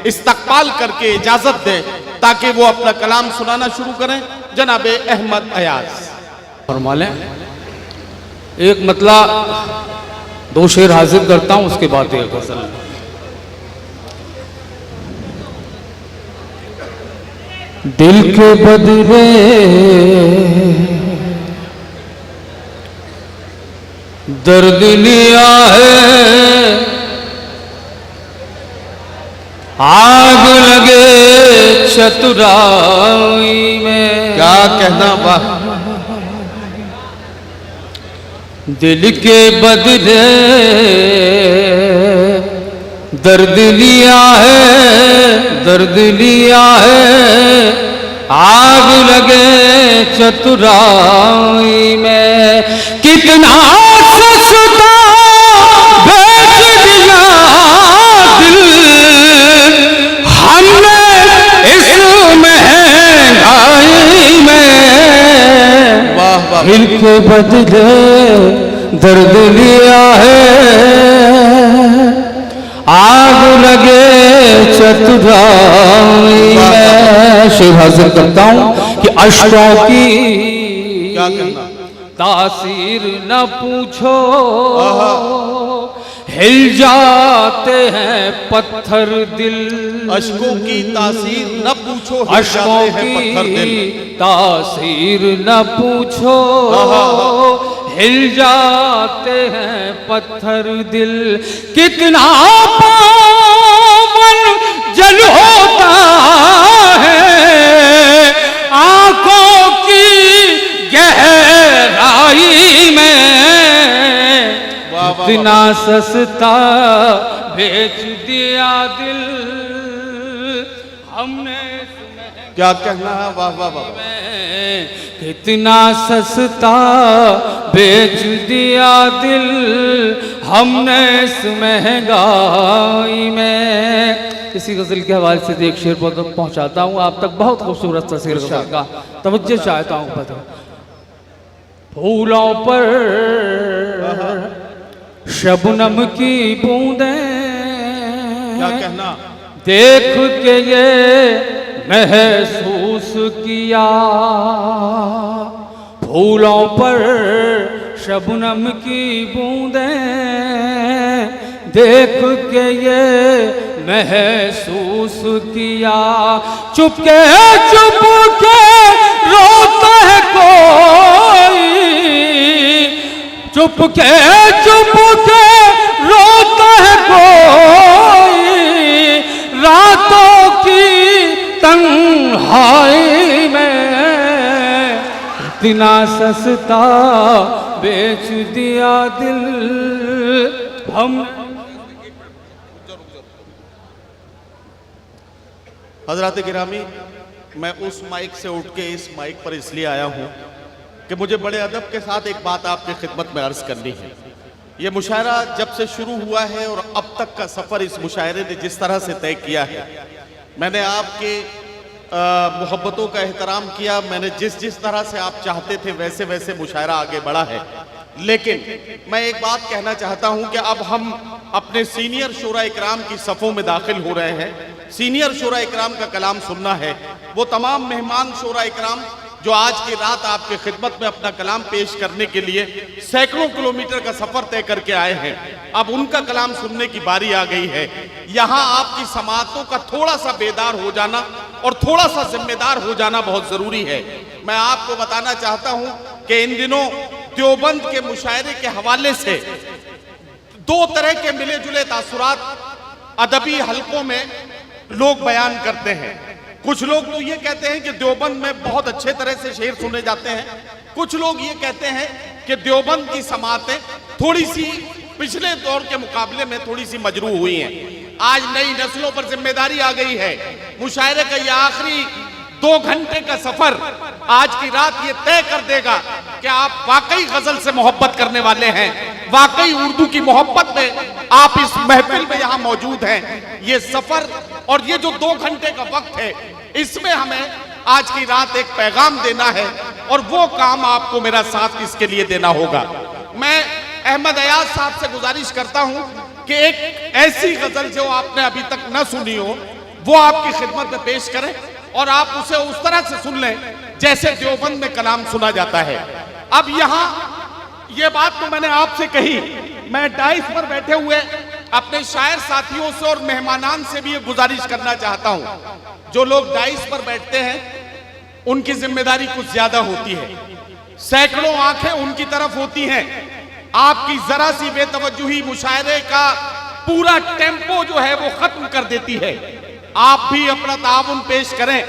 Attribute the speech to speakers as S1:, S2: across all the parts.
S1: इस्तकबाल करके इजाजत दें ताकि वो अपना कलाम सुनाना शुरू करें। जनाब अहमद अयाज
S2: फरमालें। एक मतला दो शेर हाजिर करता हूं, उसके बाद एक गजल। दिल के बदले दर्द लिया है, आग लगे चतुराई में।
S1: क्या कहना, वाह।
S2: दिल के बदले दर्द लिया है, दर्द लिया है, आग लगे चतुराई में। कितना सस्ता बेच दिया दिल हमने इस महंगाई में।
S1: वाह वाह।
S2: दिल के बदले दर्द लिया है, आग लगे चतुराई में। शेर हाजिर करता हूं कि अश्कों की
S1: क्या कहना,
S2: तासीर न पूछो, हिल जाते हैं पत्थर दिल।
S1: अश्कों की तासीर न पूछो,
S2: अश्कों की तासीर न पूछो, हिल जाते हैं पत्थर दिल। कितना पावन जल होता है आंखों की गहराई में। इतना सस्ता बेच दिया दिल हमने।
S1: क्या कहना, वाह वाह वाह।
S2: कितना सस्ता बेच दिया दिल हमने इस महंगाई में। इसी गजल के हवाले से एक शेर पहुंचाता हूँ आप तक, बहुत खूबसूरत सा शेर गजल का, तवज्जो चाहता हूँ। पता फूलों पर शबनम की बूंदें,
S1: क्या कहना,
S2: देख के ये महसूस किया। फूलों पर शबनम की बूंदें, देख के ये महसूस किया। चुपके चुपके रोता है कोई, चुपके चुपके रोता है कोई, रातों की तन्हाई में। इतना सस्ता बेच दिया दिल हम।
S1: हजरात गिरामी, मैं उस माइक से उठ के इस माइक पर इसलिए आया हूं कि मुझे बड़े अदब के साथ एक बात आपकी खिदमत में अर्ज करनी है। ये मुशायरा जब से शुरू हुआ है और अब तक का सफ़र इस मुशायरे ने जिस तरह से तय किया है, मैंने आपके मोहब्बतों का एहतराम किया, मैंने जिस जिस तरह से आप चाहते थे वैसे वैसे मुशायरा आगे बढ़ा है। लेकिन मैं एक बात कहना चाहता हूं कि अब हम अपने सीनियर शोरा इकराम की सफ़ों में दाखिल हो रहे हैं। सीनियर शोरा इकराम का कलाम सुनना है। वो तमाम मेहमान शोरा इकराम जो आज की रात आपके खिदमत में अपना कलाम पेश करने के लिए सैकड़ों किलोमीटर का सफर तय करके आए हैं, अब उनका कलाम सुनने की बारी आ गई है। यहाँ आपकी समाअतों का थोड़ा सा बेदार हो जाना और थोड़ा सा जिम्मेदार हो जाना बहुत जरूरी है। मैं आपको बताना चाहता हूं कि इन दिनों देवबंद के मुशायरे के हवाले से दो तरह के मिले जुले तासुरात अदबी हलकों में लोग बयान करते हैं। कुछ लोग तो ये कहते हैं कि देवबंद में बहुत अच्छे तरह से शेर सुने जाते हैं, कुछ लोग ये कहते हैं कि देवबंद की समाअतें थोड़ी सी पिछले दौर के मुकाबले में थोड़ी सी मजरूह हुई हैं। आज नई नस्लों पर जिम्मेदारी आ गई है। मुशायरे का यह आखिरी 2 घंटे का सफर आज की रात ये तय कर देगा कि आप वाकई गजल से मोहब्बत करने वाले हैं, वाकई उर्दू की मोहब्बत में आप इस महफिल में यहाँ मौजूद हैं। ये सफर और ये जो 2 घंटे का वक्त है, इसमें हमें आज की रात एक पैगाम देना है और वो काम आपको मेरा साथ इसके लिए देना होगा। मैं अहमद अयाज साहब से गुजारिश करता हूं कि एक ऐसी गजल जो आपने अभी तक न सुनी हो, वो आपकी खिदमत में पेश करें और आप उसे उस तरह से सुन लें जैसे देवबंद में कलाम सुना जाता है। अब यहां ये बात तो मैंने आपसे कही, मैं डाइस पर बैठे हुए अपने शायर साथियों से और मेहमानान से भी ये गुजारिश करना चाहता हूं। जो लोग डाइस पर बैठते हैं उनकी जिम्मेदारी कुछ ज्यादा होती है, सैकड़ों आंखें उनकी तरफ होती हैं। आपकी जरा सी बेतवज्जुही मुशायरे का पूरा टेम्पो जो है वो खत्म कर देती है। आप भी अपना ताउन पेश करें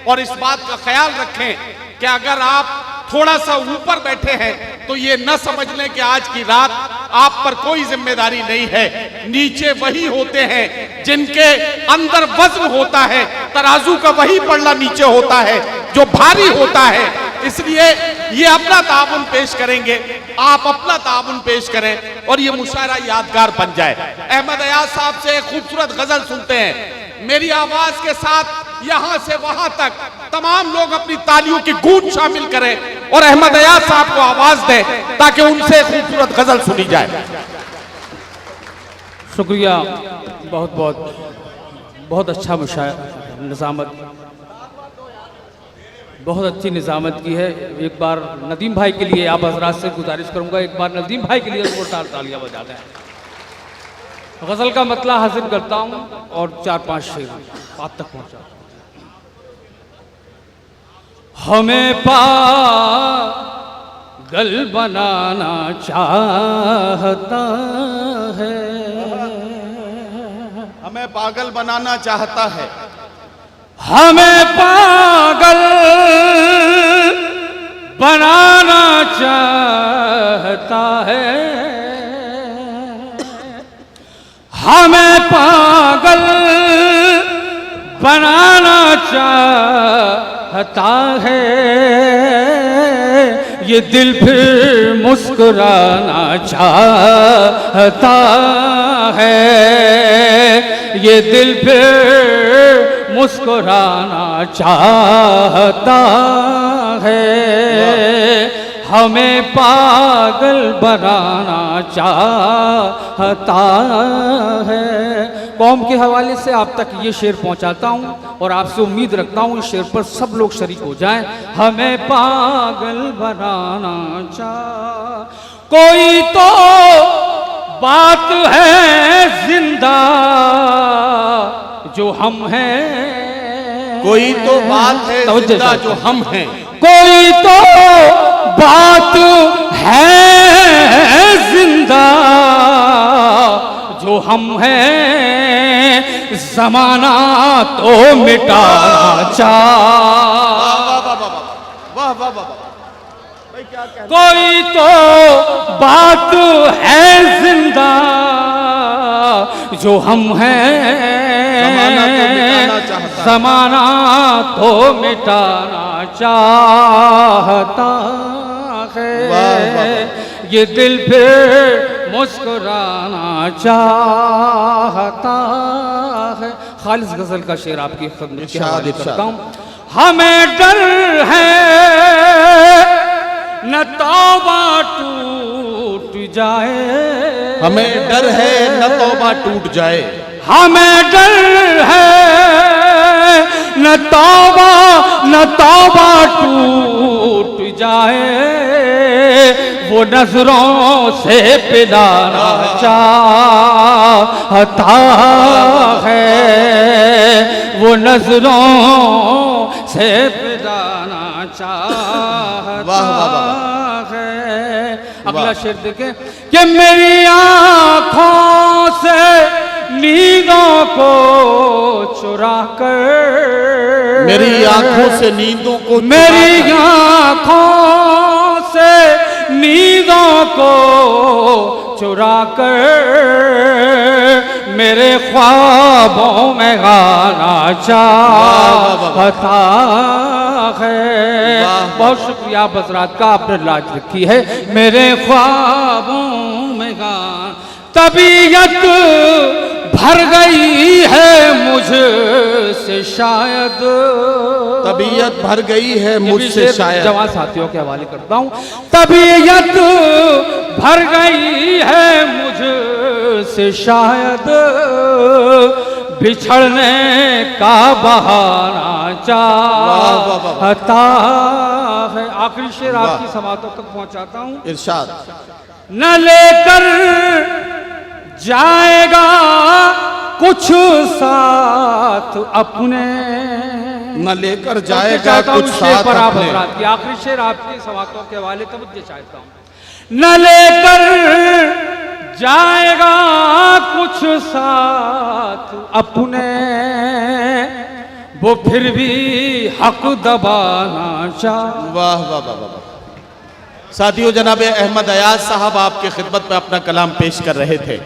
S1: और इस बात का ख्याल रखें कि अगर आप थोड़ा सा ऊपर बैठे हैं तो ये न समझ लें कि आज की रात आप पर कोई जिम्मेदारी नहीं है। नीचे वही होते हैं जिनके अंदर वज्न होता है, तराजू का वही पल्ला नीचे होता है जो भारी होता है। इसलिए ये अपना ताउन पेश करेंगे, आप अपना ताउन पेश करें और ये मुशायरा यादगार बन जाए। अहमद अयाज साहब से एक खूबसूरत गजल सुनते हैं। मेरी आवाज के साथ यहां से वहां तक तमाम लोग अपनी तालियों की गूंज शामिल करें और अहमद अयाज साहब को आवाज दें ताकि उनसे खूबसूरत गजल सुनी जाए।
S2: शुक्रिया, बहुत बहुत बहुत अच्छा मुशायरा, निज़ामत बहुत अच्छी निज़ामत की है। एक बार नदीम भाई के लिए आप हजरात से गुजारिश करूंगा, एक बार नदीम भाई के लिए जोरदार तालियां बजा दें। गज़ल का मतला हासिल करता हूँ और 4-5 शेर आप तक पहुँचा। हमें पागल बनाना चाहता है,
S1: हमें पागल बनाना चाहता है,
S2: हमें पागल बनाना चाहता है, हमें पागल बनाना चाहता है। ये दिल फिर मुस्कुराना चाहता है, ये दिल फिर मुस्कुराना चाहता है, हमें पागल बनाना चाहता है। कौम के हवाले से आप तक ये शेर पहुंचाता हूं और आपसे उम्मीद रखता हूं इस शेर पर सब लोग शरीक हो जाएं। हमें पागल बनाना कोई तो बात है जिंदा जो हम हैं,
S1: कोई तो बात है जिंदा जो हम हैं,
S2: कोई तो बात है जिंदा जो हम हैं, जमाना तो मिटाना
S1: वाह वाह वाह,
S2: कोई तो बात है जिंदा जो हम हैं, जमाना तो मिटाना चाहता है, ये दिल फिर मुस्कुराना चाहता है। खालिस गजल का शेर आपकी खिदमत के हवाले करता हूँ। हमें डर है न तौबा टूट जाए,
S1: हमें डर है न तौबा टूट जाए,
S2: हमें डर है न तौबा टूट जाए, वो नजरों से पिलाना चाहता है, वो नजरों से पिलाना चाहता है। अगला शेर देखें कि मेरी आँखों से नींदों को चुरा कर,
S1: मेरी आंखों से नींदों को,
S2: मेरी आँखों से नींदों को चुरा कर मेरे ख्वाबों में गाना चाहता है। बहुत शुक्रिया बजरात का, आपने लाज रखी है। मेरे ख्वाबों में गाना, तबीयत भर गई है मुझसे शायद,
S1: तबीयत भर गई है मुझसे शायद,
S2: जवान साथियों के हवाले करता हूँ। तबीयत भर गई है मुझसे शायद, बिछड़ने का बहाना चाहता है। आखिरी शेर आपकी समातों तक पहुंचाता हूं।
S1: इरशाद।
S2: न लेकर जाएगा कुछ साथ अपने,
S1: न लेकर जाएगा कुछ
S2: शेर
S1: साथ
S2: पर आप
S1: अपने।
S2: हजरात की आखिरी शेर आपकी समातों के हवाले तवज्जो चाहता हूं। न लेकर जाएगा कुछ साथ अपने, वो फिर भी हक दबाना चाह।
S1: वाह वाह वाह वाह। साथियों, जनाब अहमद अयाज साहब आपकी खिदमत में अपना कलाम पेश कर रहे थे।